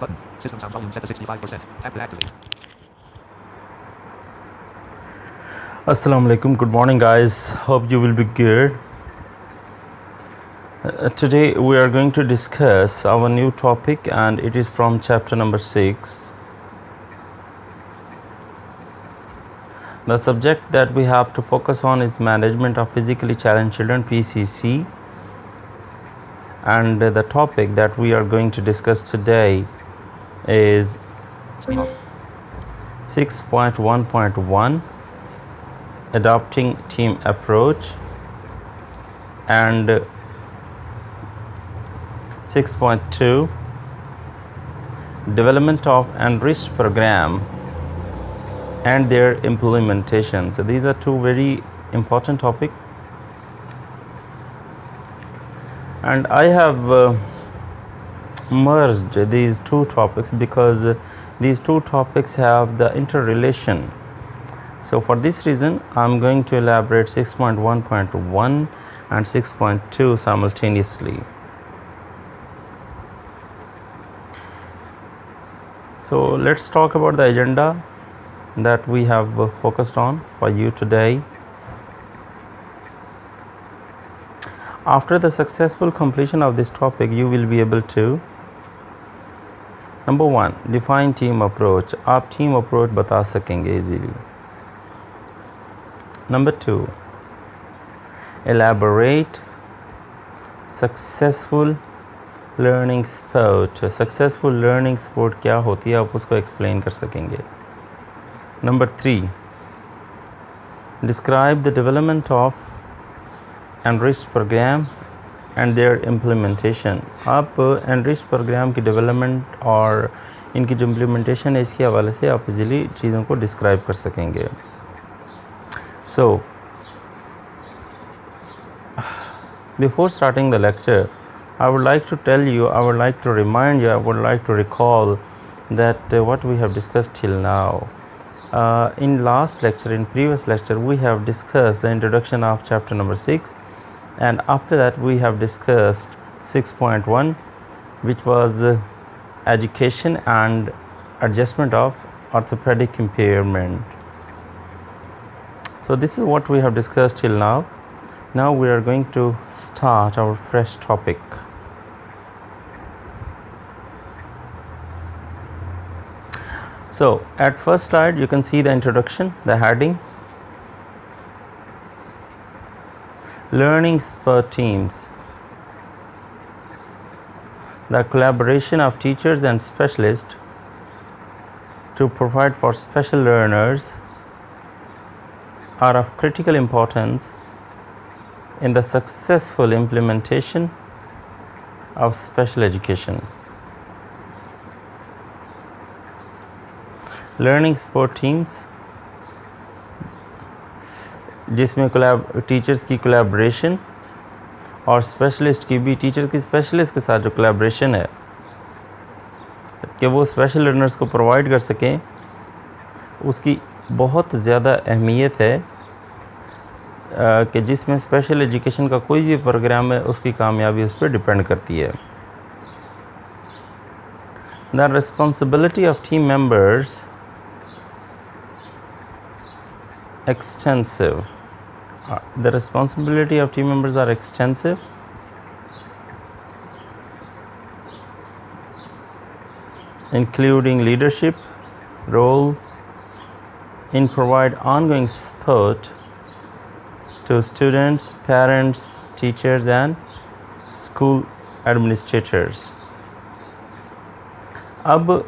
Button. System sound volume set to 65%. Tap to activate. Assalamu alaikum. Good morning, guys. Hope you will be good. Today we are going to discuss our new topic, and it is from chapter number 6. The subject that we have to focus on is management of physically challenged children, PCC, and the topic that we are going to discuss today is Screen off. 6.1.1, adopting team approach, and 6.2, development of enriched program and their implementation. So these are two very important topics, and I have merged these two topics because these two topics have the interrelation. So for this reason I'm going to elaborate 6.1.1 and 6.2 simultaneously. So let's talk about the agenda that we have focused on for you today. After the successful completion of this topic, you will be able to, number 1, define team approach. आप team approach बता सकेंगे easily. Number 2, elaborate successful learning sport. Successful learning sport क्या होती है, आप उसको explain कर सकेंगे. Number 3, describe the development of enriched program and their implementation. आप enriched program की development और इनकी जो implementation है इसके हवाले से आप easily चीज़ों को describe कर सकेंगे. So before starting the lecture, I would like to tell you, I would like to remind you, I would like to recall that what we have discussed till now. In last lecture, in previous lecture, we have discussed the introduction of chapter number 6, and after that we have discussed 6.1, which was education and adjustment of orthopedic impairment. So this is what we have discussed till now. Now we are going to start our fresh topic. So at first slide you can see the introduction, the heading, learning sport teams, the collaboration of teachers and specialists to provide for special learners are of critical importance in the successful implementation of special education. Learning sport teams जिसमें teachers की collaboration और specialist की भी, teacher की specialist के साथ जो collaboration है कि वो स्पेशल लर्नर्स को प्रोवाइड कर सकें, उसकी बहुत ज़्यादा अहमियत है कि जिसमें स्पेशल एजुकेशन का कोई भी प्रोग्राम है उसकी कामयाबी उस पर डिपेंड करती है. The responsibility of team members extensive. The responsibility of team members are extensive, including leadership role in provide ongoing support to students, parents, teachers and school administrators. अब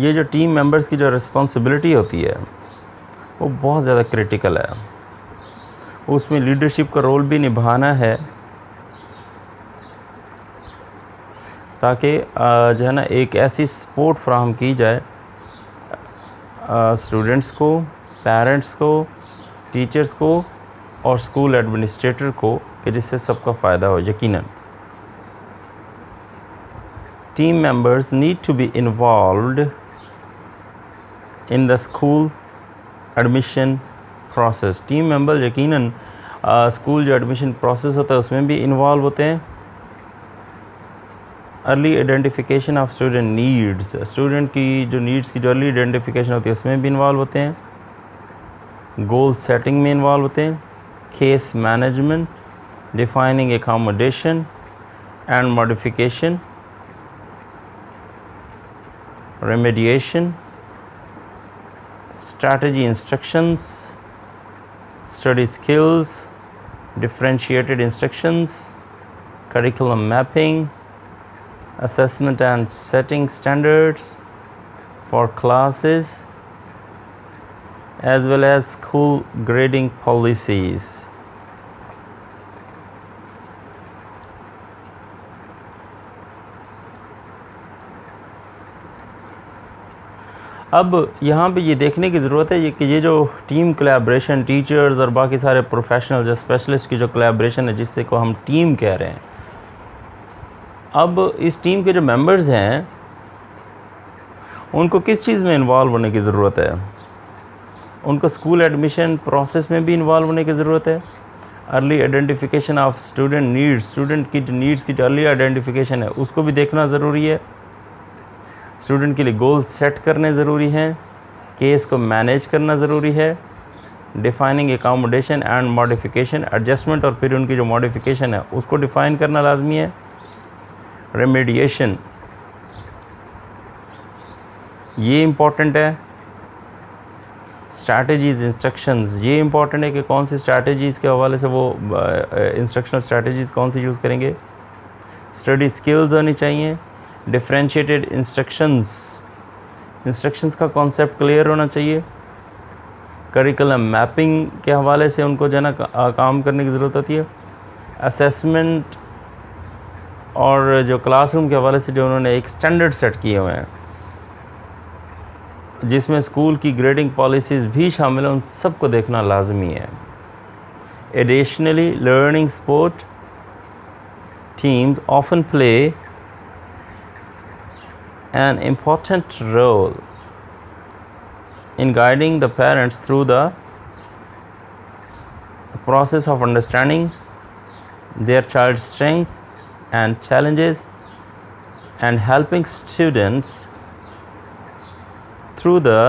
ये जो टीम मेंबर्स की जो रिस्पॉन्सिबिलिटी होती है वो बहुत ज़्यादा क्रिटिकल है. उसमें लीडरशिप का रोल भी निभाना है ताकि जो है ना एक ऐसी सपोर्ट फ्राहम की जाए स्टूडेंट्स को, पेरेंट्स को, टीचर्स को और स्कूल एडमिनिस्ट्रेटर को कि जिससे सबका फ़ायदा हो. यकीनन team members need to be involved in the school admission process. Team member यकीनन स्कूल जो एडमिशन प्रोसेस होता है उसमें भी इन्वॉल्व होते हैं early identification of student needs, student की जो नीड्स की जो अर्ली आइडेंटिफिकेशन होती है उसमें भी इन्वॉल्व होते हैं। गोल सेटिंग में इन्वॉल्व होते हैं। Case management, defining accommodation and modification, remediation, strategy instructions, study skills, differentiated instructions, curriculum mapping, assessment and setting standards for classes, as well as school grading policies. अब यहाँ पे ये देखने की ज़रूरत है कि ये जो टीम कोलैबोरेशन, टीचर्स और बाकी सारे प्रोफेशनल्स या स्पेशलिस्ट की जो कोलैबोरेशन है जिससे को हम टीम कह रहे हैं, अब इस टीम के जो मेंबर्स हैं उनको किस चीज़ में इन्वॉल्व होने की ज़रूरत है? उनको स्कूल एडमिशन प्रोसेस में भी इन्वॉल्व होने की ज़रूरत है। Early identification of student needs, student की जो नीड्स की जो अर्ली आइडेंटिफिकेशन है उसको भी देखना ज़रूरी है। स्टूडेंट के लिए गोल सेट करने ज़रूरी हैं। केस को मैनेज करना ज़रूरी है। Defining accommodation and modification, adjustment और फिर उनकी जो मॉडिफिकेशन है उसको डिफ़ाइन करना लाजमी है। रेमेडिएशन ये इम्पॉर्टेंट है। स्ट्रैटेजीज़, इंस्ट्रक्शंस ये इम्पॉर्टेंट है कि कौन सी स्ट्रैटेजीज़ के हवाले से वो इंस्ट्रक्शनल स्ट्रैटेजीज़ कौन सी यूज़ करेंगे। स्टडी स्किल्स होनी चाहिए। डिफरेंशिएटेड इंस्ट्रक्शंस का कॉन्सेप्ट क्लियर होना चाहिए। करिकुलम मैपिंग के हवाले से उनको जो है ना काम करने की ज़रूरत होती है। असेसमेंट और जो क्लासरूम के हवाले से जो उन्होंने एक स्टैंडर्ड सेट किए हुए हैं जिसमें स्कूल की ग्रेडिंग पॉलिसीज़ भी शामिल हैं, उन सबको देखना लाजमी है। Additionally learning support teams often play an important role in guiding the parents through the process of understanding their child's strengths and challenges and helping students through the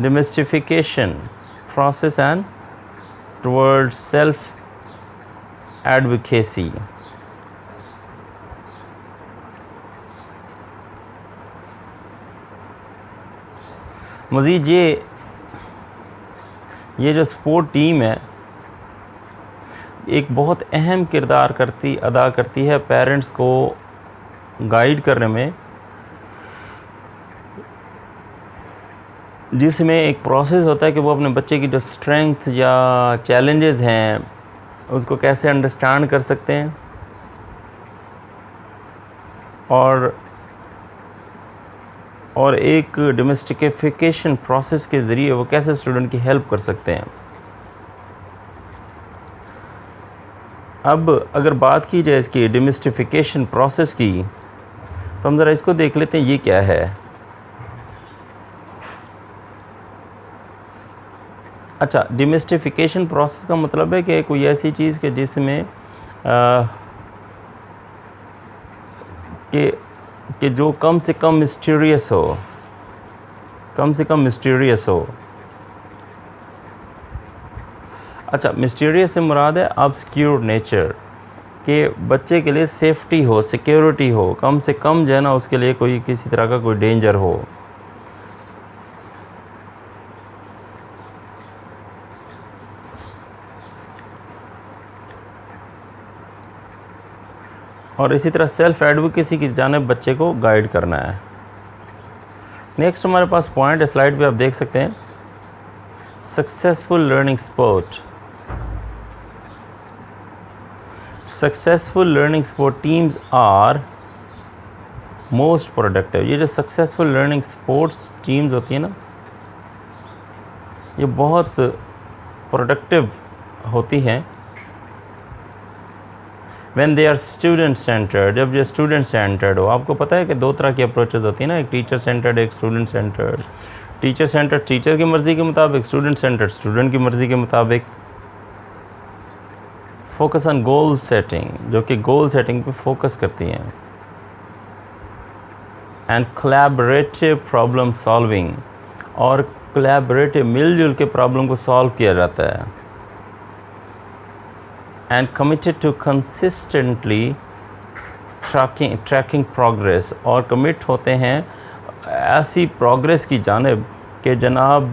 demystification process and towards self advocacy. मज़ीद ये जो sport team है एक बहुत अहम किरदार अदा करती है पेरेंट्स को गाइड करने में, जिसमें एक प्रोसेस होता है कि वो अपने बच्चे की जो स्ट्रेंथ या चैलेंजेस हैं उसको कैसे अंडरस्टैंड कर सकते हैं और एक डोमेस्टिकिफिकेशन प्रोसेस के ज़रिए वो कैसे स्टूडेंट की हेल्प कर सकते हैं। अब अगर बात की जाए इसकी डोमेस्टिफिकेशन प्रोसेस की तो हम ज़रा इसको देख लेते हैं ये क्या है। अच्छा, डोमेस्टिफिकेशन प्रोसेस का मतलब है कि कोई ऐसी चीज़ के जिसमें कि जो कम से कम मिस्टीरियस हो। अच्छा, मिस्टीरियस से मुराद है ऑब्सक्यूर नेचर, कि बच्चे के लिए सेफ्टी हो, सिक्योरिटी हो, कम से कम जो है ना उसके लिए कोई किसी तरह का कोई डेंजर हो। और इसी तरह सेल्फ एडवोकेसी की जानिब बच्चे को गाइड करना है। नेक्स्ट हमारे पास पॉइंट है, स्लाइड पे आप देख सकते हैं, successful learning support. Successful learning support teams are most productive. ये जो सक्सेसफुल लर्निंग सपोर्ट्स टीम्स होती है ना, ये बहुत प्रोडक्टिव होती हैं when they are student centred. जब ये स्टूडेंट सेंटर्ड हो, आपको पता है कि दो तरह की अप्रोचेस होती है ना, एक टीचर सेंटर्ड, एक student centred. Teacher centred teacher की मर्ज़ी के मुताबिक, स्टूडेंट सेंटर्ड स्टूडेंट की मर्ज़ी के मुताबिक। फोकस ऑन गोल सेटिंग, जो कि गोल सेटिंग पे फोकस करती हैं, एंड कोलैबोरेटिव प्रॉब्लम सॉल्विंग, और कोलैबोरेटिव मिलजुल के प्रॉब्लम को सॉल्व किया जाता है, and committed to consistently tracking progress, और कमिट होते हैं ऐसी प्रोग्रेस की जानिब कि जनाब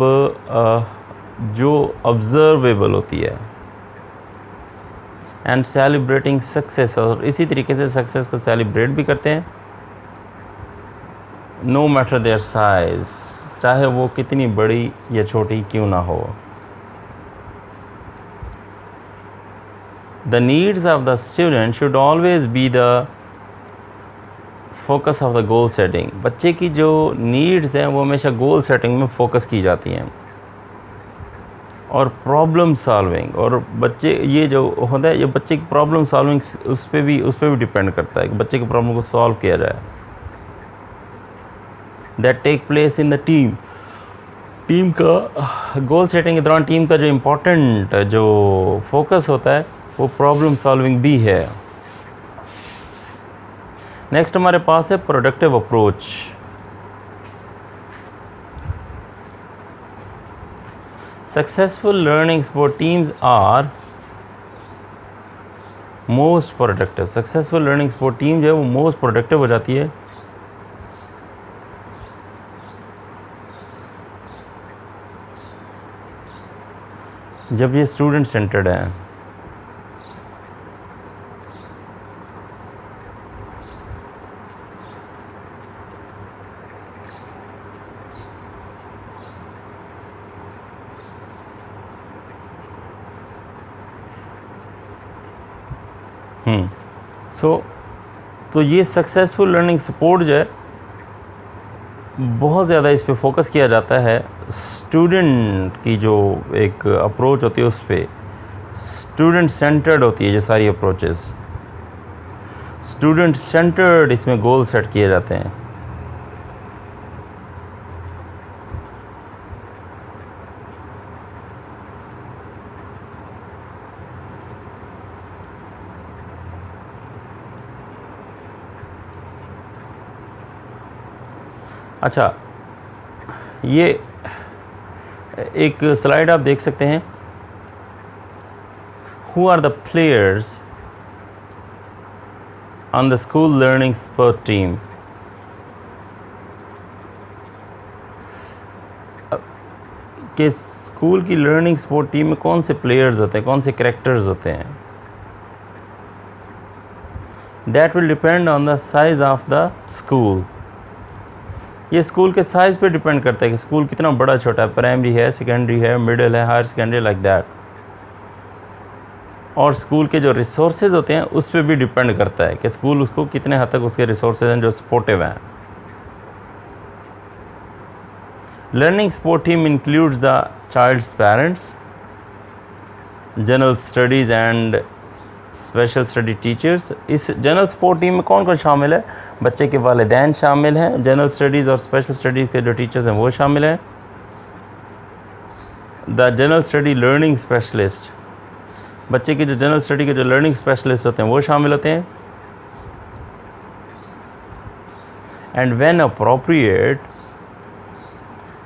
जो ऑब्जर्वेबल होती है, एंड सेलिब्रेटिंग सक्सेस, और इसी तरीके से सक्सेस को सेलिब्रेट भी करते हैं, नो मैटर देयर साइज, चाहे वो कितनी बड़ी या छोटी क्यों ना हो। The needs of the student should always be the focus of the goal setting, बच्चे की जो नीड्स हैं वो हमेशा गोल सेटिंग में फोकस की जाती हैं, और प्रॉब्लम सॉल्विंग, और बच्चे ये जो होता है ये बच्चे की प्रॉब्लम सॉल्विंग उस पर भी डिपेंड करता है कि बच्चे की प्रॉब्लम को सॉल्व किया जाए, that take place in the team का गोल सेटिंग के दौरान टीम का जो इम्पोर्टेंट जो फोकस होता है वो प्रॉब्लम सॉल्विंग भी है। नेक्स्ट हमारे पास है productive approach. Successful learning support teams are most productive, successful learning support team जो है वो मोस्ट प्रोडक्टिव हो जाती है जब ये स्टूडेंट सेंटर्ड है। तो ये सक्सेसफुल लर्निंग सपोर्ट जो है बहुत ज़्यादा इस पे फोकस किया जाता है, स्टूडेंट की जो एक अप्रोच होती है उस पर स्टूडेंट सेंटर्ड होती है। ये सारी अप्रोचेस स्टूडेंट सेंटर्ड, इसमें गोल सेट किए जाते हैं। अच्छा, ये एक स्लाइड आप देख सकते हैं, who are the players on the school learning support team. कि स्कूल की लर्निंग सपोर्ट टीम में कौन से प्लेयर्स होते हैं, कौन से कैरेक्टर्स होते हैं। That will depend on the size of the school. ये स्कूल के साइज़ पे डिपेंड करता है कि स्कूल कितना बड़ा छोटा है, प्राइमरी है, सेकेंडरी है, मिडिल है, हायर सेकेंडरी, लाइक दैट। और स्कूल के जो रिसोर्सेज होते हैं उस पर भी डिपेंड करता है कि स्कूल उसको कितने हद तक उसके रिसोर्सेज हैं जो सपोर्टिव हैं। Learning support team includes the child's parents, general studies and special study teachers. इस जनरल सपोर्ट टीम में कौन कौन शामिल है? बच्चे के वालिदैन शामिल हैं, जनरल स्टडीज़ और स्पेशल स्टडीज़ के जो टीचर्स हैं वो शामिल हैं, the general study learning specialist, बच्चे की जो जनरल स्टडी के जो लर्निंग स्पेशलिस्ट होते हैं वो शामिल होते हैं, and when appropriate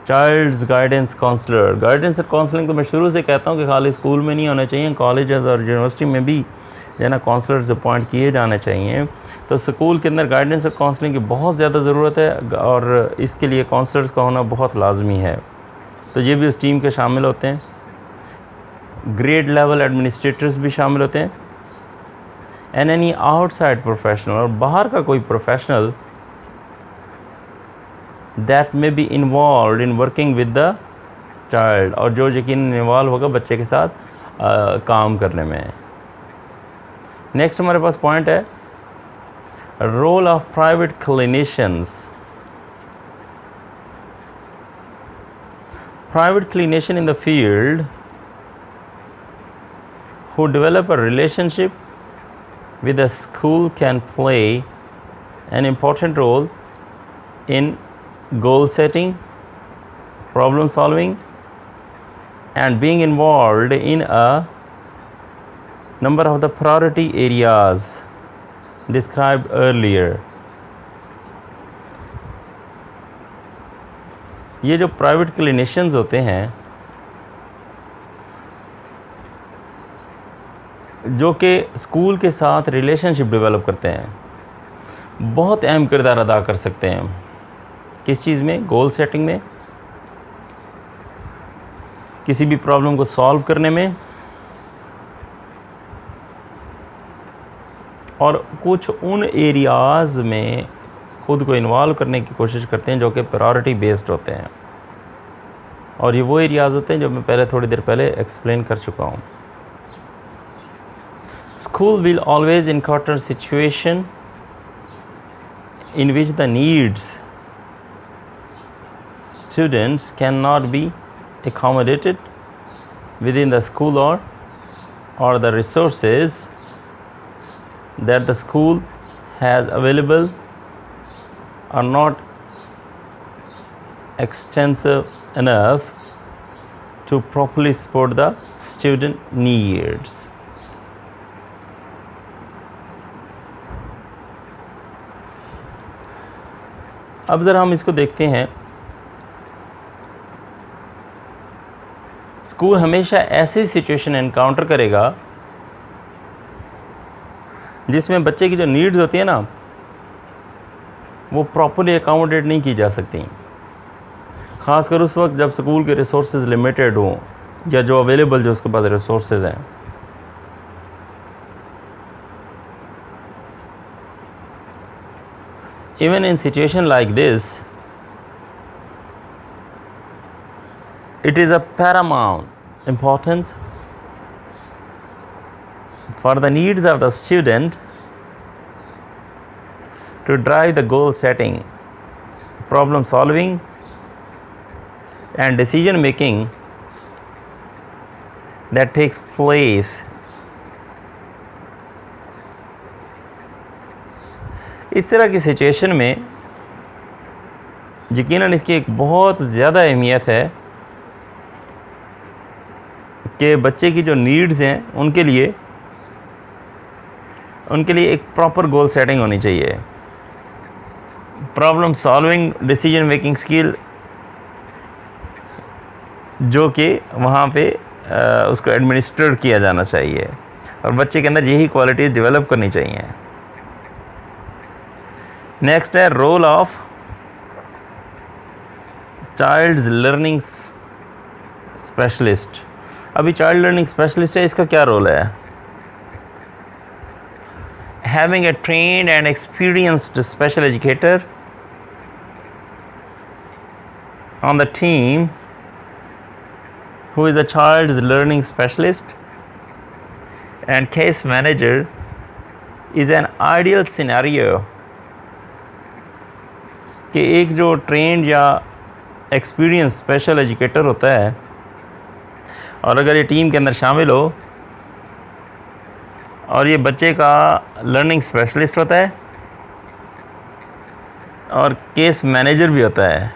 child's guidance counsellor. Guidance और काउंसलिंग तो मैं शुरू से कहता हूँ कि खाली स्कूल में नहीं होने चाहिए, कॉलेजेस और यूनिवर्सिटी में भी जो है ना काउंसलर्स अपॉइंट किए जाने चाहिए। तो स्कूल के अंदर गाइडेंस और काउंसलिंग की बहुत ज़्यादा ज़रूरत है और इसके लिए काउंसलर्स का होना बहुत लाजमी है। तो ये भी उस टीम के शामिल होते हैं। ग्रेड लेवल एडमिनिस्ट्रेटर्स भी शामिल होते हैं, एंड एनी आउटसाइड प्रोफेशनल, और बाहर का कोई professional that may be involve in working with the child, और जो यकीन इन्वॉल्व होगा बच्चे के साथ काम करने में। नेक्स्ट हमारे पास पॉइंट है role of private clinicians. Private clinician in the field who develop a relationship with a school can play an important role in goal setting, problem solving, and being involved in a number of the priority areas described earlier. ये जो private clinicians होते हैं जो कि school के साथ relationship develop करते हैं, बहुत अहम किरदार अदा कर सकते हैं। किस चीज़ में? गोल सेटिंग में, किसी भी प्रॉब्लम को सॉल्व करने में, और कुछ उन एरियाज़ में खुद को इन्वॉल्व करने की कोशिश करते हैं जो कि प्रायोरिटी बेस्ड होते हैं। और ये वो एरियाज़ होते हैं जो मैं पहले थोड़ी देर पहले एक्सप्लेन कर चुका हूँ। School will always encounter situation in which the needs students cannot be accommodated within the school or the resources that the school has available are not extensive enough to properly support the student needs. अब ज़रा हम इसको देखते हैं। School हमेशा ऐसी situation encounter करेगा जिसमें बच्चे की जो नीड्स होती है ना वो प्रॉपर्ली अकोमोडेट नहीं की जा सकती, ख़ासकर उस वक्त जब स्कूल के रिसोर्सेज लिमिटेड हों या जो अवेलेबल जो उसके पास रिसोर्सेज हैं। Even in situation like this, it is of paramount importance for the needs of the student to drive the goal setting, problem solving and decision making that takes place. इस तरह की situation में यकीनन इसकी एक बहुत ज़्यादा अहमियत है कि बच्चे की जो नीड्स हैं उनके लिए एक प्रॉपर गोल सेटिंग होनी चाहिए। Problem solving, decision making skill जो कि वहाँ पे उसको एडमिनिस्ट्रेट किया जाना चाहिए और बच्चे के अंदर यही क्वालिटीज़ डेवलप करनी चाहिए। नेक्स्ट है role of child learning specialist. अभी चाइल्ड लर्निंग स्पेशलिस्ट है, इसका क्या रोल है? Having a trained and experienced special educator on the team who is a child's learning specialist and case manager is an ideal scenario कि एक जो trend या experience special educator होता है और अगर ये टीम के अंदर शामिल हो और ये बच्चे का लर्निंग स्पेशलिस्ट होता है और केस मैनेजर भी होता है,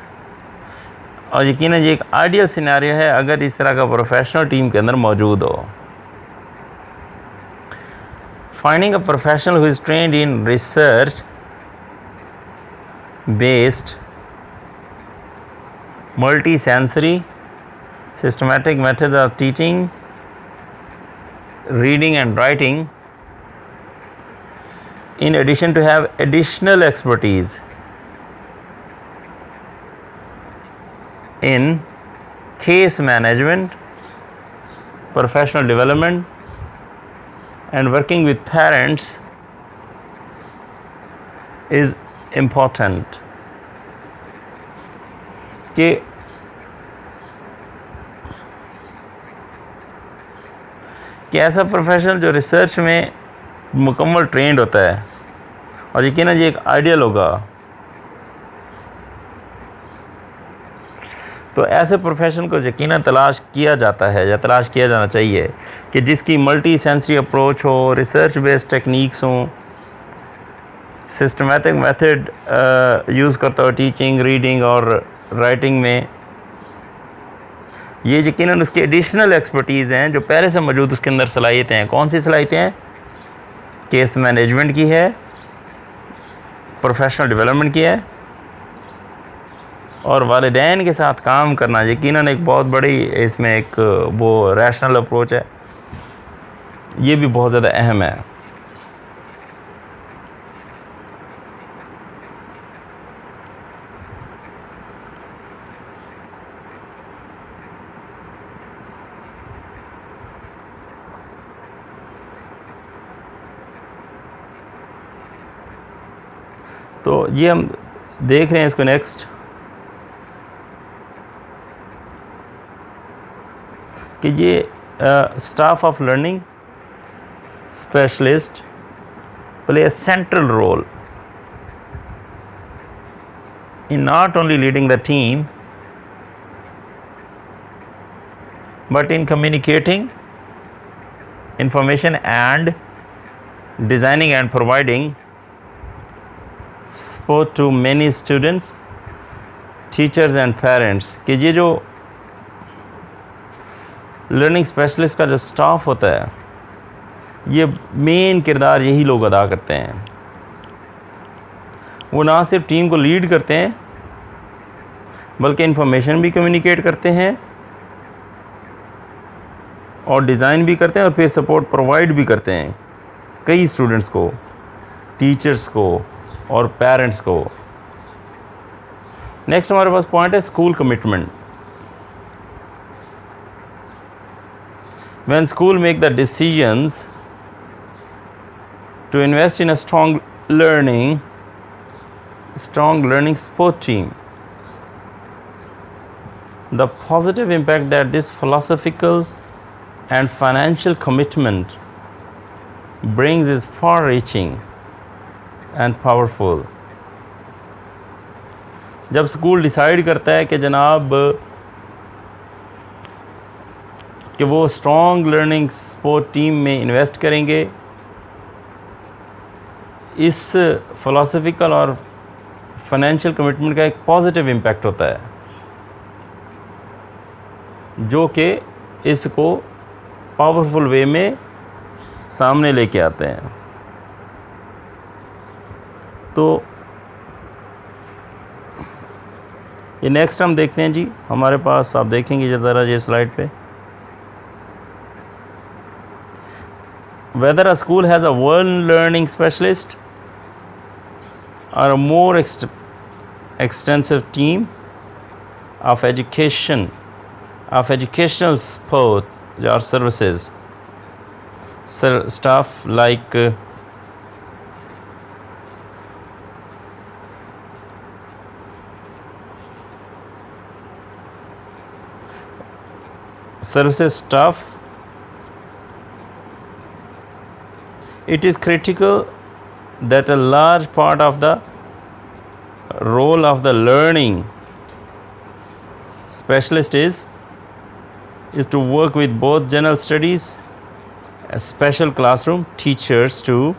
और यकीनन ये एक आइडियल सिनेरियो है अगर इस तरह का प्रोफेशनल टीम के अंदर मौजूद हो। Finding a professional who is trained in research based multi-sensory systematic methods of teaching, reading and writing, in addition to have additional expertise in case management, professional development and working with parents is important कि ऐसा professional जो research में मुकम्मल trend होता है और यकीनन ये एक आइडियल होगा। तो ऐसे प्रोफेशन को यकीनन तलाश किया जाता है या तलाश किया जाना चाहिए कि जिसकी मल्टी सेंसरी अप्रोच हो, रिसर्च बेस्ड टेक्निक्स हों, सिस्टमेटिक मेथड यूज़ करता हो टीचिंग, रीडिंग और राइटिंग में, ये यकीनन उसकी एडिशनल एक्सपर्टीज़ हैं जो पहले से मौजूद उसके अंदर सलाहियतें हैं। कौन सी सलाहियतें हैं? केस मैनेजमेंट की है, प्रोफेशनल डेवलपमेंट की है, और वालिदैन के साथ काम करना यकीनन एक बहुत बड़ी इसमें एक वो रैशनल अप्रोच है, ये भी बहुत ज़्यादा अहम है। तो ये हम देख रहे हैं इसको नेक्स्ट कि ये staff of learning specialist play a central role in not only leading the team but in communicating information and designing and providing support to many students, teachers and parents। कि ये जो लर्निंग स्पेशलिस्ट का जो staff होता है ये main किरदार यही लोग अदा करते हैं। वो ना सिर्फ टीम को लीड करते हैं बल्कि इंफॉर्मेशन भी कम्युनिकेट करते हैं और डिज़ाइन भी करते हैं और फिर सपोर्ट प्रोवाइड भी करते हैं कई स्टूडेंट्स को, टीचर्स को और पेरेंट्स को। नेक्स्ट हमारे पास पॉइंट है school commitment. When school make the decisions to invest in a strong learning sport team, the positive impact that this philosophical and financial commitment brings is far-reaching and powerful। जब school decide करता है कि जनाब कि वो strong learning sport team में invest करेंगे, इस फिलॉसफिकल और फाइनेंशियल कमिटमेंट का एक पॉजिटिव इम्पैक्ट होता है जो कि इसको पावरफुल वे में सामने लेके आते हैं। तो ये नेक्स्ट हम देखते हैं जी, हमारे पास आप देखेंगे ज़रा ये स्लाइड पे, whether a school has a one learning specialist or a more extensive team of educational support or services, staff like services staff, it is critical that a large part of the role of the learning specialist is to work with both general studies and special classroom teachers to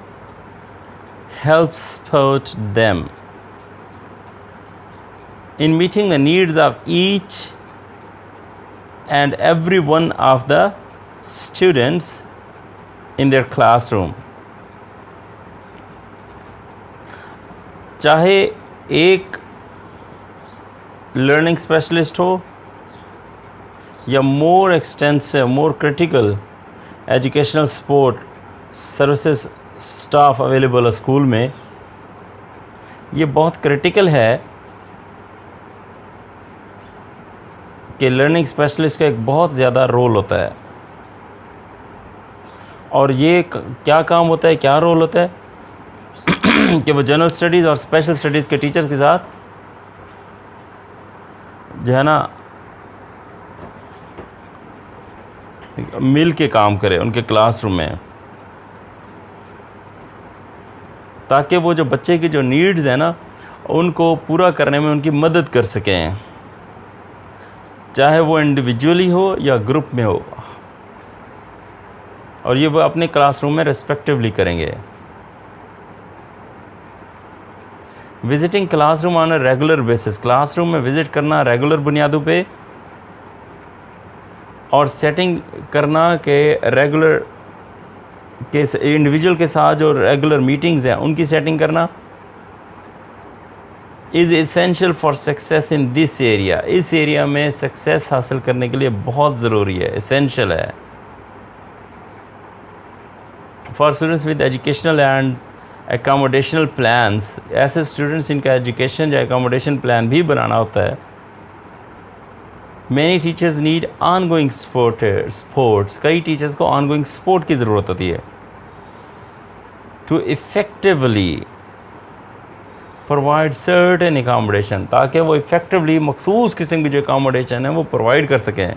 help support them in meeting the needs of each and every one of the students in their classroom। चाहे एक learning specialist हो या more extensive more critical educational support services staff available है school में, ये बहुत critical है कि लर्निंग स्पेशलिस्ट का एक बहुत ज़्यादा रोल होता है। और ये क्या काम होता है, क्या रोल होता है कि वो जनरल स्टडीज़ और स्पेशल स्टडीज़ के टीचर्स के साथ जो है ना मिल के काम करे उनके क्लासरूम में, ताकि वो जो बच्चे की जो नीड्स हैं ना उनको पूरा करने में उनकी मदद कर सकें, चाहे वो इंडिविजुअली हो या ग्रुप में हो, और ये वो अपने क्लासरूम में रिस्पेक्टिवली करेंगे। Visiting classroom on a regular basis, classroom में विज़िट करना रेगुलर बुनियादों पे और सेटिंग करना के रेगुलर के इंडिविजुअल के साथ जो रेगुलर मीटिंग्स हैं उनकी सेटिंग करना is essential for success in this area. इस एरिया में सक्सेस हासिल करने के लिए बहुत ज़रूरी है, एसेंशियल है। For students with educational and accommodational plans, ऐसे स्टूडेंट्स इनका एजुकेशन या एकोमोडेशन प्लान भी बनाना होता है। Many teachers need ongoing sports, कई टीचर्स को ऑनगोइंग स्पोर्ट की ज़रूरत होती है to effectively provide certain accommodation, ताकि वो इफ़ेक्टिवली मखसूस किस्म की जो एकोमोडेशन है वो प्रोवाइड कर सकें।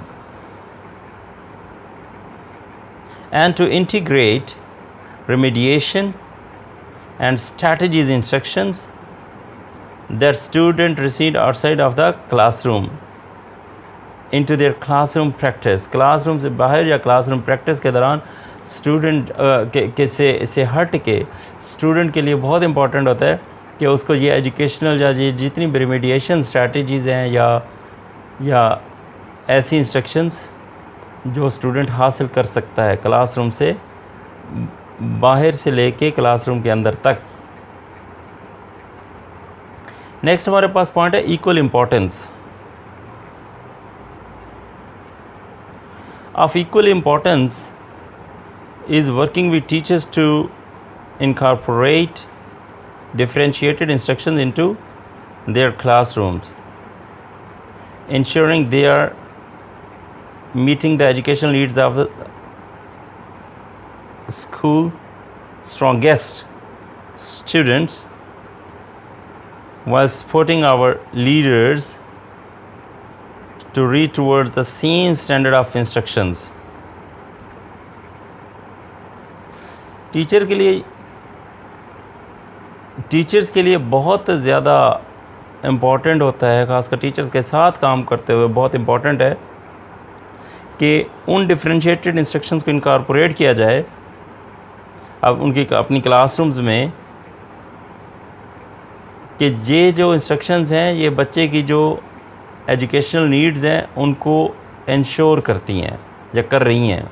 And to integrate remediation and strategies instructions that student received outside of the classroom into their classroom practice। classroom से बाहर या classroom practice के दौरान स्टूडेंट से हट के स्टूडेंट के लिए बहुत इम्पॉर्टेंट होता है कि उसको ये एजुकेशनल या ये जितनी भी रिमेडिएशन स्ट्रैटेजीज़ हैं या ऐसी इंस्ट्रक्शंस जो स्टूडेंट हासिल कर सकता है क्लासरूम से बाहर से लेके क्लासरूम के अंदर तक। नेक्स्ट हमारे पास पॉइंट है equal importance. Of equal importance is working with teachers to incorporate differentiated instructions into their classrooms, ensuring they are meeting the educational needs of the school strongest students while supporting our leaders to reach towards the same standard of instructions। Teachers के लिए बहुत ज़्यादा important होता है, ख़ासकर teachers के साथ काम करते हुए बहुत इम्पॉर्टेंट है कि उन डिफरेंशिएटेड इंस्ट्रक्शंस को इनकॉर्पोरेट किया जाए अब उनकी अपनी क्लासरूम्स में, कि ये जो इंस्ट्रक्शंस हैं ये बच्चे की जो एजुकेशनल नीड्स हैं उनको इंश्योर करती हैं या कर रही हैं।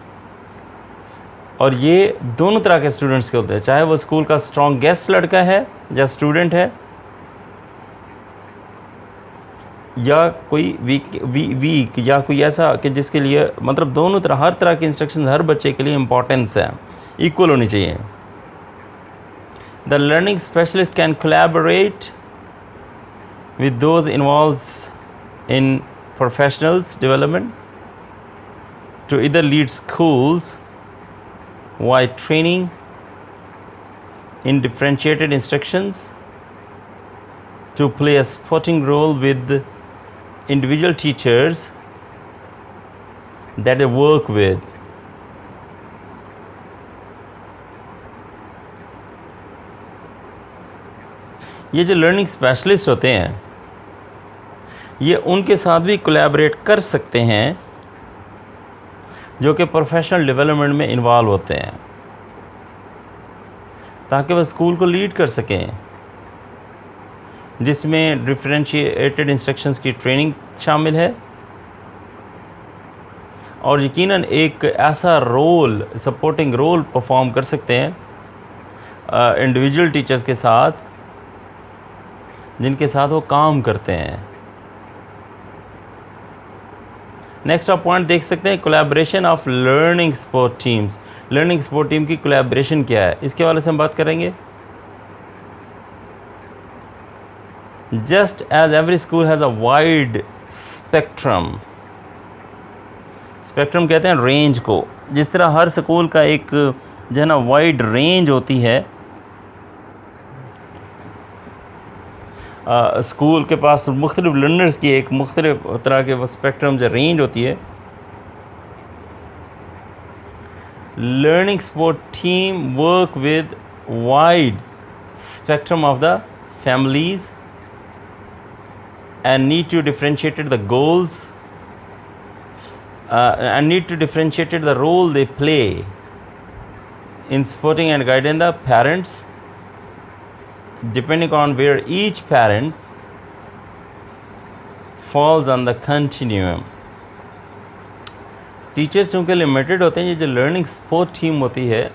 और ये दोनों तरह के स्टूडेंट्स के होते हैं, चाहे वो स्कूल का स्ट्रॉन्गेस्ट लड़का है या स्टूडेंट है या कोई वीक या कोई ऐसा कि जिसके लिए मतलब दोनों तरह हर तरह के इंस्ट्रक्शन हर बच्चे के लिए इम्पोर्टेंस है, इक्वल होनी चाहिए। The learning specialist can collaborate with those involved in professionals development to either lead schools while training in differentiated instructions, to play a supporting role with individual teachers that they work with। ये जो learning specialist होते हैं ये उनके साथ भी collaborate कर सकते हैं जो कि प्रोफेशनल डेवलपमेंट में इन्वॉल्व होते हैं, ताकि वह स्कूल को लीड कर सकें, जिसमें डिफरेंशिएटेड इंस्ट्रक्शंस की ट्रेनिंग शामिल है और यकीनन एक ऐसा रोल सपोर्टिंग रोल परफॉर्म कर सकते हैं इंडिविजुअल टीचर्स के साथ जिनके साथ वो काम करते हैं। नेक्स्ट आप पॉइंट देख सकते हैं collaboration of learning support teams. Learning support team की कोलैबोरेशन क्या है इसके वाले से हम बात करेंगे। Just as every school has a wide spectrum, spectrum कहते हैं रेंज को, जिस तरह हर स्कूल का एक जो है ना वाइड रेंज होती है, स्कूल के पास मुख्तलिफ लर्नर्स की एक मुख्तलिफ तरह के स्पेक्ट्रम जो रेंज होती है। Learning support team work with wide spectrum of the families and need to differentiate the goals and need to differentiate the role they play in supporting and guiding the parents, depending on where each parent falls on the continuum। Teachers चूँकि limited होते हैं, ये जो learning support team होती है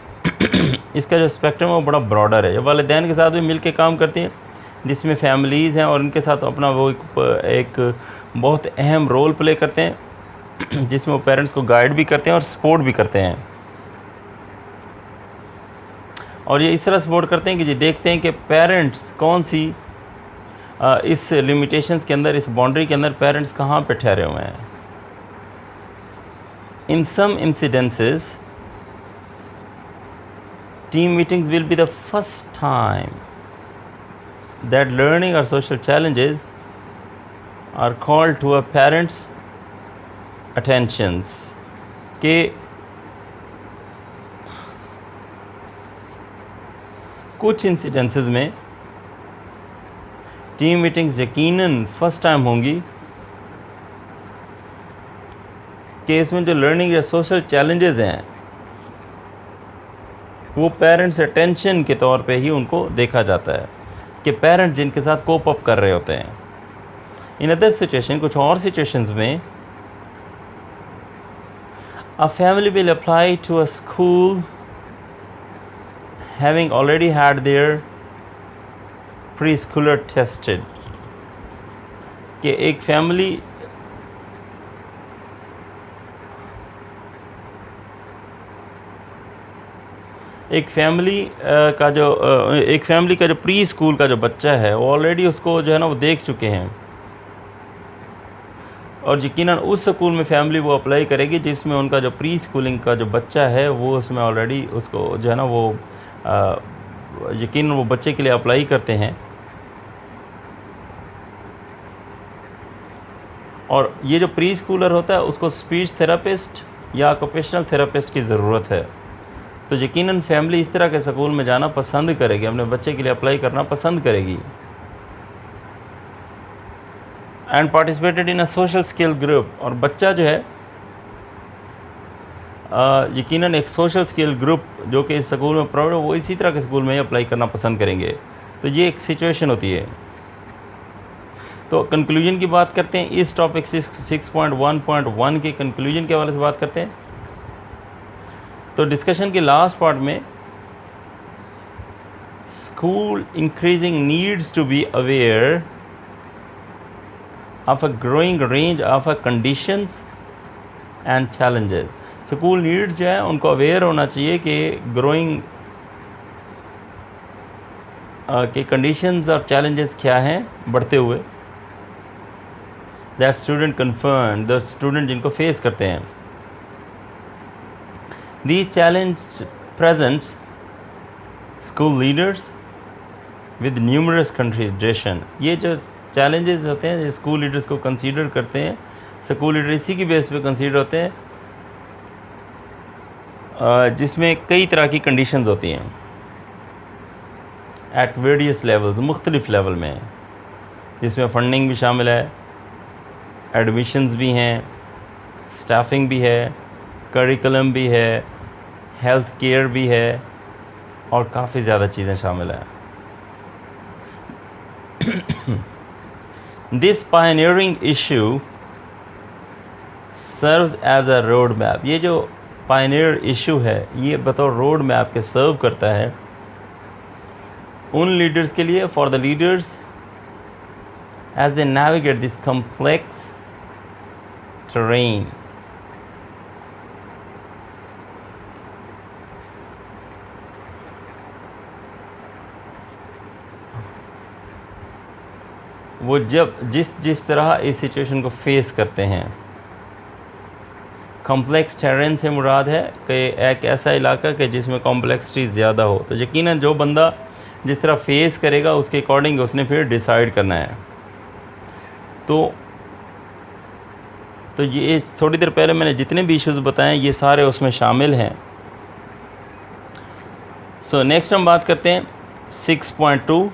इसका जो spectrum है वो बड़ा ब्रॉडर है। ये वालिदैन के साथ भी मिल के काम करती हैं, जिसमें फैमिलीज़ हैं और उनके साथ अपना वो एक बहुत अहम रोल प्ले करते हैं जिसमें वो पेरेंट्स को गाइड भी करते हैं और सपोर्ट भी करते हैं। और ये इस तरह सपोर्ट करते हैं कि ये देखते हैं कि पेरेंट्स कौन सी इस लिमिटेशंस के अंदर, इस बाउंड्री के अंदर पेरेंट्स कहाँ पे ठहरे हुए हैं। इन सम incidences team meetings will be the first time that learning or social challenges are called to a parent's attentions कि कुछ इंसिडेंसेस में टीम मीटिंग्स यकीनन फर्स्ट टाइम होंगी कि इसमें जो लर्निंग या सोशल चैलेंजेस हैं वो पेरेंट्स अटेंशन के तौर पे ही उनको देखा जाता है कि पेरेंट्स जिनके साथ कोप अप कर रहे होते हैं। इन अदर सिचुएशन, कुछ और सिचुएशंस में a family will apply to a school having already had their preschooler tested कि एक फैमिली का जो प्री स्कूल का जो बच्चा है वो ऑलरेडी उसको जो है ना वो देख चुके हैं, और यकीनन उस स्कूल में फैमिली वो अप्लाई करेगी जिसमें उनका जो प्री स्कूलिंग का जो बच्चा है वो उसमें ऑलरेडी उसको जो है ना वो यकीनन वो बच्चे के लिए अप्लाई करते हैं। और ये जो प्री स्कूलर होता है उसको स्पीच थेरापिस्ट या ऑक्यूपेशनल थेरापिस्ट की ज़रूरत है। तो यकीनन फैमिली इस तरह के स्कूल में जाना पसंद करेगी, अपने बच्चे के लिए अप्लाई करना पसंद करेगी। And participated in a social skill group, और बच्चा जो है यकीनन एक सोशल स्किल ग्रुप जो कि इस स्कूल में प्रोवाइड हो वो इसी तरह के स्कूल में ही अप्लाई करना पसंद करेंगे। तो ये एक सिचुएशन होती है। तो कंक्लूजन की बात करते हैं, इस टॉपिक 6.1.1 के कंक्लूजन के हवाले से बात करते हैं। तो डिस्कशन के लास्ट पार्ट में school increasing needs to be aware of a growing range of a conditions and challenges. School needs जो है उनको अवेयर होना चाहिए कि ग्रोइंग के कंडीशंस और चैलेंजेस क्या हैं बढ़ते हुए, that student confirm, the student जिनको फेस करते हैं। These challenge presents school leaders with numerous consideration। ये जो challenges होते हैं स्कूल लीडर्स को कंसीडर करते हैं, स्कूल लीडर इसी की बेस पे कंसीडर होते हैं जिसमें कई तरह की कंडीशंस होती हैं एट वेरियस लेवल्स, मुख्तलिफ लेवल में, जिसमें फंडिंग भी शामिल है, एडमिशन्स भी हैं, स्टाफिंग भी है, करिकुलम भी है, हेल्थ केयर भी है और काफ़ी ज़्यादा चीज़ें शामिल हैं। This pioneering issue serves as a road map. ये जो पायनियर इशू है ये बतौर रोड मैप के सर्व करता है उन लीडर्स के लिए, for the leaders as they navigate this complex terrain। वो जब जिस तरह इस सिचुएशन को फेस करते हैं, कॉम्प्लेक्स टेरेन से मुराद है कि एक ऐसा इलाका कि जिसमें कॉम्प्लेक्सिटी ज़्यादा हो, तो यकीनन जो बंदा जिस तरह फेस करेगा उसके अकॉर्डिंग उसने फिर डिसाइड करना है। तो ये थोड़ी देर पहले मैंने जितने भी इश्यूज़ बताए ये सारे उसमें शामिल हैं। सो नेक्स्ट हम बात करते हैं 6.2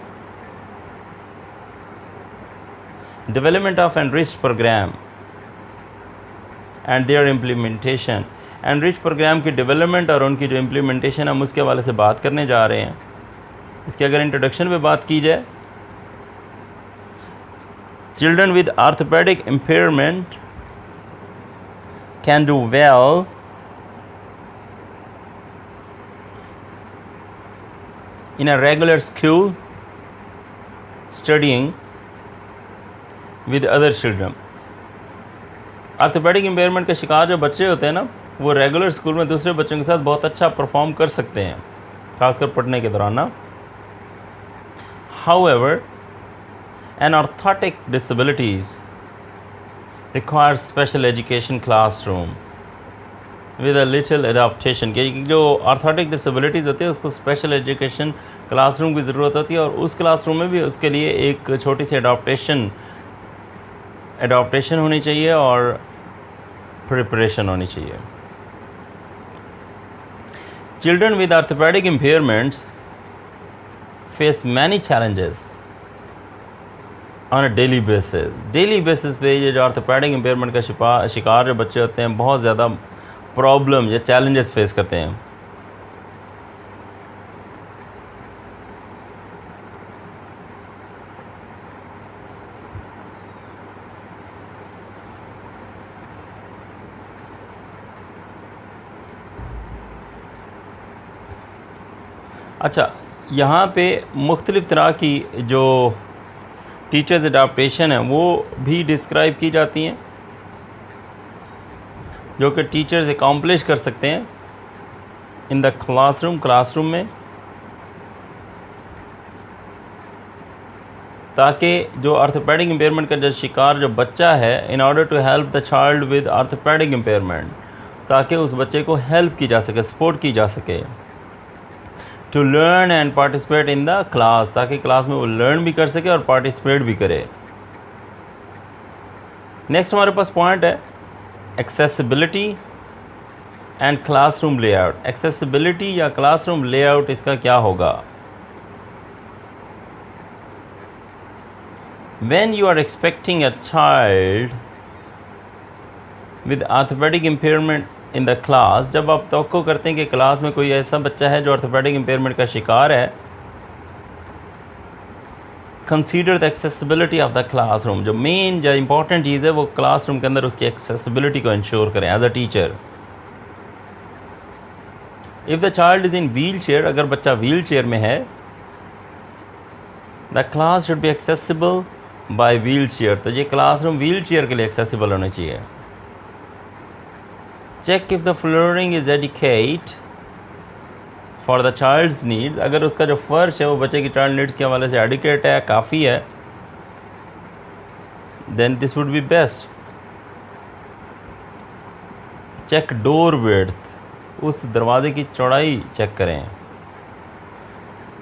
development of enriched programme and their implementation. Enriched programme की डेवलपमेंट और उनकी जो इम्प्लीमेंटेशन हम उसके हवाले से बात करने जा रहे हैं। इसके अगर इंट्रोडक्शन पे बात की जाए, children with orthopaedic impairment can do well in a regular school studying with other children. Orthopaedic impairment का शिकार जो बच्चे होते हैं ना, वो रेगुलर स्कूल में दूसरे बच्चों के साथ बहुत अच्छा परफॉर्म कर सकते हैं, खासकर पढ़ने के दौरान ना. However, an orthotic disabilities requires special education classroom with a little adaptation. कि जो ऑर्थोटिक डिसेबिलिटीज़ होती है उसको स्पेशल एजुकेशन क्लासरूम की ज़रूरत होती है, और उस क्लासरूम में भी उसके लिए एक छोटी सी एडाप्टेशन होनी चाहिए और प्रिपरेशन होनी चाहिए. Children with orthopedic impairments face many challenges on a daily basis. Daily basis पे ये जो ऑर्थोपेडिक इम्पेयरमेंट का शिकार जो बच्चे होते हैं बहुत ज़्यादा प्रॉब्लम या चैलेंजेस फेस करते हैं. अच्छा, यहाँ पे मुख्तलिफ़ तरह की जो टीचर्स एडाप्टेशन है वो भी डिस्क्राइब की जाती हैं, जो कि टीचर्स अकॉम्प्लिश कर सकते हैं इन द क्लासरूम में, ताकि जो ऑर्थोपेडिक इम्पेयरमेंट का जो शिकार जो बच्चा है, in order to help the child with orthopaedic impairment, ताकि उस बच्चे को हेल्प की जा सके, सपोर्ट की जा सके. To learn and participate in the class, ताकि क्लास में वो लर्न भी कर सके और पार्टिसिपेट भी करे. नेक्स्ट हमारे पास पॉइंट है accessibility and classroom layout. Accessibility या क्लासरूम लेआउट इसका क्या होगा? When you are expecting a child with orthopedic impairment in the class, जब आप तवक्को करते हैं कि क्लास में कोई ऐसा बच्चा है जो ऑर्थोपेडिक इम्पेयरमेंट का शिकार है, consider the accessibility of the classroom. जो मेन जो इंपॉर्टेंट चीज़ है वो क्लासरूम के अंदर उसकी एक्सेसिबिलिटी को इंश्योर करें as a teacher. If the child is in wheelchair, अगर बच्चा व्हील चेयर में है, the class should be accessible by wheelchair. तो ये क्लासरूम व्हील चेयर के लिए एक्सेसिबल होना चाहिए. Check if the flooring is adequate for the child's need. अगर उसका जो फर्श है वो बच्चे की चाइल्ड नीड्स के हवाले से एडिक्वेट है, काफ़ी है, then this would be best. Check door width, उस दरवाजे की चौड़ाई चेक करें.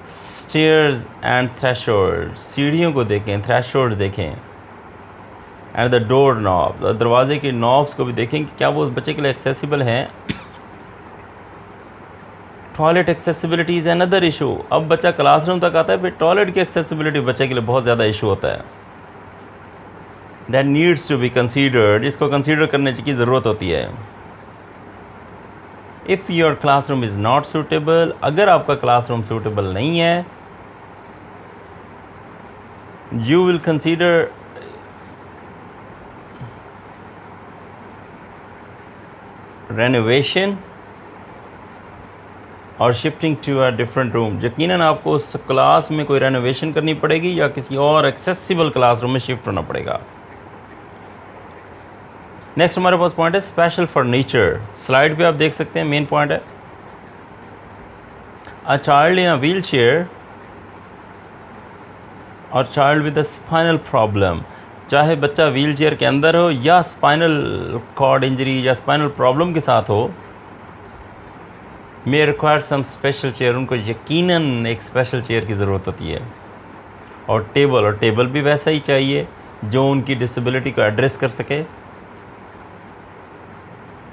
स्टेयर्स एंड थ्रेशोल्ड, सीढ़ियों को देखें, थ्रेशोल्ड देखें. एंड द डोर नॉब्स, और दरवाजे के नॉब्स को भी देखें कि क्या वो उस बच्चे के लिए एक्सेसिबल हैं. Toilet accessibility is another issue. अब बच्चा क्लासरूम तक आता है, फिर टॉयलेट की एक्सेसिबिलिटी बच्चे के लिए बहुत ज़्यादा इशू होता है. That needs to be considered, इसको कंसीडर करने की ज़रूरत होती है. If your classroom is not suitable, अगर आपका क्लासरूम सूटेबल नहीं है, यू विल कंसीडर रेनोवेशन और shifting to a different room. यकीनन आपको उस क्लास में कोई रेनोवेशन करनी पड़ेगी या किसी और एक्सेसिबल क्लासरूम में शिफ्ट होना पड़ेगा. नेक्स्ट हमारे पास पॉइंट है स्पेशल फर्नीचर. स्लाइड पे आप देख सकते हैं, मेन पॉइंट है a child in a wheelchair और child with a spinal problem. चाहे बच्चा व्हील चेयर के अंदर हो या स्पाइनल कॉर्ड इंजरी या स्पाइनल प्रॉब्लम के साथ हो, may require some special chair. उनको यकीनन एक स्पेशल चेयर की ज़रूरत होती है. और टेबल भी वैसा ही चाहिए जो उनकी डिसेबिलिटी को एड्रेस कर सके.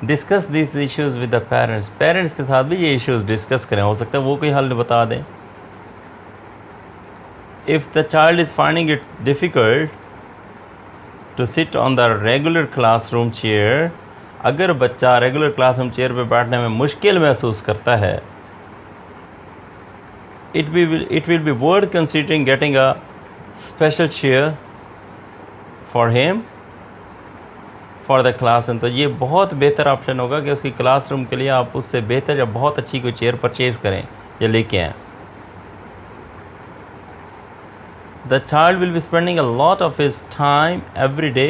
Discuss this issues with the parents. Parents के साथ भी ये इश्यूज़ डिस्कस करें, हो सकता है वो कोई हल बता दें. If the child is finding it difficult to sit on the regular classroom chair, अगर बच्चा रेगुलर क्लासरूम चेयर पे बैठने में मुश्किल महसूस करता है, it will be worth considering getting a special chair for him for the classroom. तो ये बहुत बेहतर ऑप्शन होगा कि उसकी क्लासरूम के लिए आप उससे बेहतर या बहुत अच्छी कोई चेयर परचेज़ करें या लेके आएँ। The child will be spending a lot of his time every day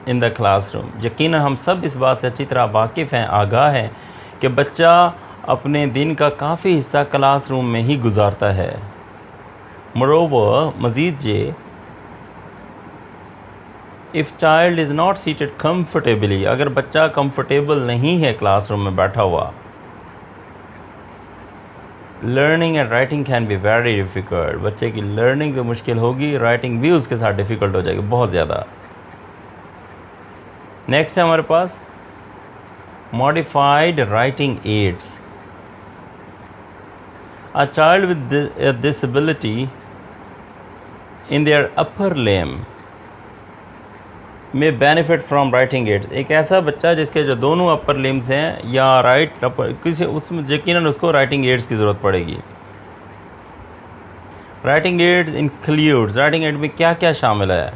in the classroom. यकीनन हम सब इस बात से अच्छी तरह वाकिफ़ हैं, आगाह हैं कि बच्चा अपने दिन का काफ़ी हिस्सा क्लासरूम में ही गुजारता है। मोरोवर मज़ीद ये, if child is not seated comfortably, अगर बच्चा कंफर्टेबल नहीं है क्लासरूम में बैठा हुआ, learning and writing can be very difficult. बच्चे की लर्निंग भी मुश्किल होगी, राइटिंग भी उसके साथ डिफ़िकल्ट हो जाएगी बहुत ज़्यादा। नेक्स्ट है हमारे पास modified writing aids. A child with a disability in their upper limb may benefit from writing aids। एक ऐसा बच्चा जिसके जो दोनों अपर लिम्स हैं या राइट अपर किसी, उसमें यकीनन उसको राइटिंग एड्स की ज़रूरत पड़ेगी। Writing aids includes, writing aid में क्या क्या शामिल है?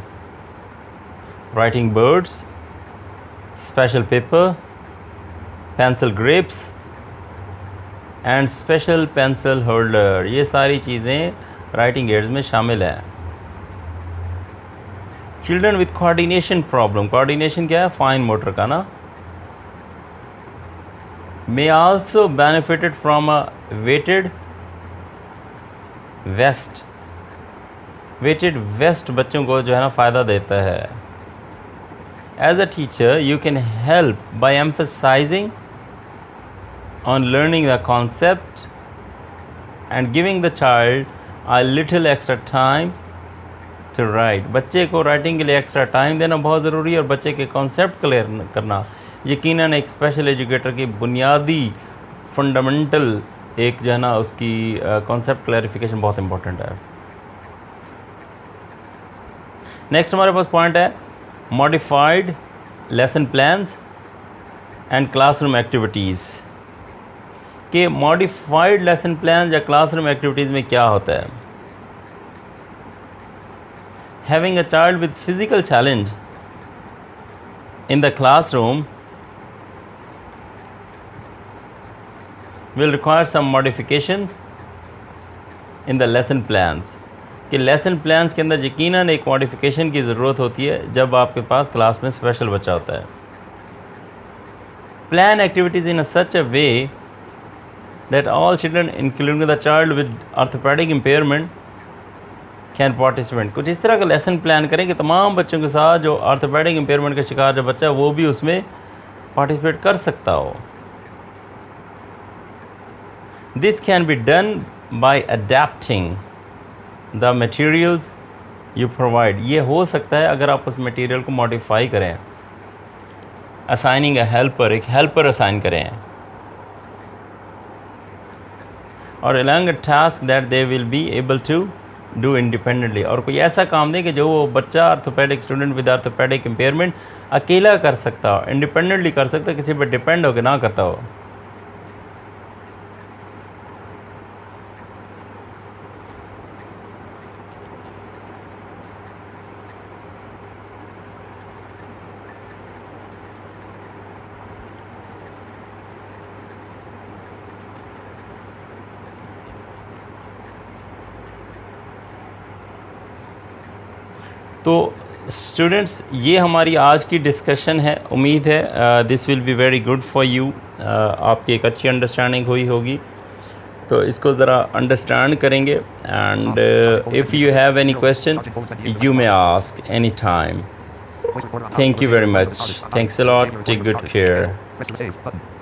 Writing birds, special paper, pencil grips and special pencil holder, ये सारी चीज़ें राइटिंग एड्स में शामिल हैं। Children with coordination problem, coordination क्या है? फाइन मोटर का ना, may also benefited from a weighted vest. Weighted vest बच्चों को जो है ना फ़ायदा देता है। As a teacher you can help by emphasising on learning the concept and giving the child a little extra time to write। बच्चे को राइटिंग के लिए एक्स्ट्रा टाइम देना बहुत ज़रूरी है और बच्चे के कॉन्सेप्ट क्लियर करना यकीनन एक स्पेशल एजुकेटर की बुनियादी फंडामेंटल एक जो है ना उसकी कॉन्सेप्ट क्लैरिफिकेशन बहुत इंपॉर्टेंट है। नेक्स्ट हमारे पास पॉइंट है modified lesson plans and classroom activities. कि मॉडिफाइड लेसन प्लान या क्लासरूम एक्टिविटीज़ में क्या होता है? Having a child with physical challenge in the classroom will require some modifications in the lesson plans. कि लेसन प्लान्स के अंदर यकीनन एक मॉडिफिकेशन की ज़रूरत होती है जब आपके पास क्लास में स्पेशल बच्चा होता है। Plan activities in such a way that all children including the child with orthopedic impairment can participate। कुछ इस तरह का लेसन प्लान करें कि तमाम बच्चों के साथ जो ऑर्थोपेडिक इम्पेयरमेंट का शिकार जो बच्चा है वो भी उसमें पार्टिसिपेट कर सकता हो। This can be done by adapting the materials you provide. ये हो सकता है अगर आप उस मटेरियल को मॉडिफाई करें, असाइनिंग अ हेल्पर, एक हेल्पर असाइन करें, और along a task that they will be able to do independently. और कोई ऐसा काम दें कि जो वो बच्चा orthopaedic student with orthopaedic impairment अकेला कर सकता हो, इंडिपेंडेंटली कर सकता, किसी पर डिपेंड होकर ना करता हो। तो स्टूडेंट्स ये हमारी आज की डिस्कशन है। उम्मीद है this will be very good for you. आपकी एक अच्छी अंडरस्टैंडिंग हुई होगी, तो इसको ज़रा अंडरस्टैंड करेंगे। And if you have any question you may ask any time. Thank you very much. Thanks a lot. Take good care. Press the save button.